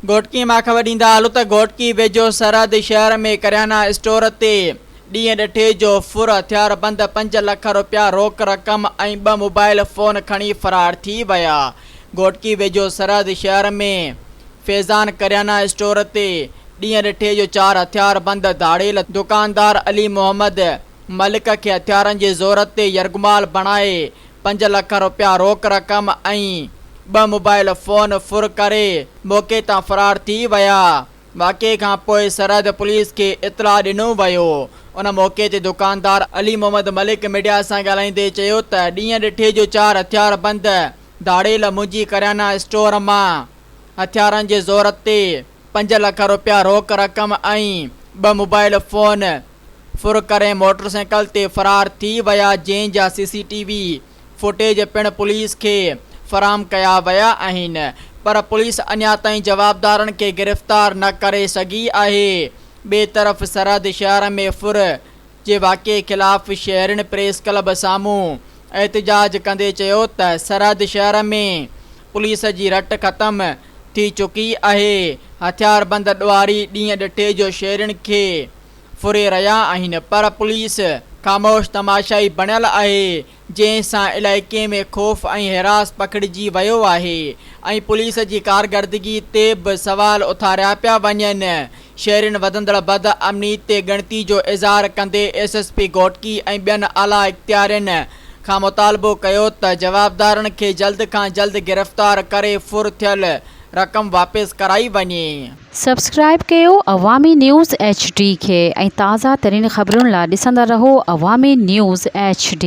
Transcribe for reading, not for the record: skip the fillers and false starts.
घोटकी मां ख़बर ॾींदा हलूं त घोटकी वेझो सरहद शहर में करियाना स्टोर ते ॾींहं ॾिठे जो फुर हथियार बंदि 5 लख रुपया रोक रक़म ऐं 2 मोबाइल फ़ोन खणी फ़रार थी विया। घोटकी वेझो सरहद शहर में फैज़ान करियाना स्टोर ते ॾींहं ॾिठे जो 4 हथियार बंदि धाड़ेल दुकानदार अली मोहम्मद मलिक खे हथियारनि जे ज़ोर ते यरगुमाल बणाए 5 लख रुपया रोक रक़म ऐं 2 मोबाइल फ़ोन फुर करे मौक़े तां फ़रार थी विया। वाक़े खां पोइ सरहद पुलिस खे इतला ॾिनो वियो। उन मौक़े ते दुकानदार अली मोहम्मद मलिक मीडिया सां ॻाल्हाईंदे चयो त ॾींहं ॾिठे जो 4 हथियार बंदि धाड़ेल मुंहिंजी करियाना स्टोर मां हथियारनि जे ज़ोर ते 5 लख रुपया रोक रक़म ऐं 2 मोबाइल फ़ोन फुर करे मोटरसाइकिल ते फ़रार थी विया, जंहिं जा CCTV फुटेज पिणु पुलिस खे फ़राहम कया विया आहिनि, पर पुलिस अञा ताईं जवाबदारनि खे गिरफ़्तार न करे सघी आहे। ॿिए तरफ़ सरहद शहर में फुर जे वाक़े ख़िलाफ़ शहरिन प्रेस क्लब साम्हूं एहतिजाज कंदे चयो त सरहद शहर में पुलिस जी रट ख़तम थी चुकी आहे। हथियार बंदि ॾुआरी ॾींहं ॾिठे जो शहरिन खे फुरे रहिया आहिनि, पर पुलिस ख़ामोश तमाशाई बणियल आहे, जंहिं सां इलाइक़े में ख़ौफ़ ऐं हिरास पखिड़िजी वियो आहे ऐं पुलिस जी कारकर्दगी ते बि सवाल उथारिया पिया वञनि। शहरिन वधंदड़ बदअमनी ते ॻणती जो इज़हार कंदे SSP घोटकी ऐं ॿियनि आला इख़्तियारनि खां मुतालबो कयो त जवाबदारनि खे जल्द खां जल्द गिरफ़्तार करे फुर थियल रक़म वापसि कराई वञे। सब्सक्राइब कयो अवामी न्यूज़ HD खे ऐं ताज़ा तरीन ख़बरुनि लाइ ॾिसंदा रहो अवामी न्यूज़ HD।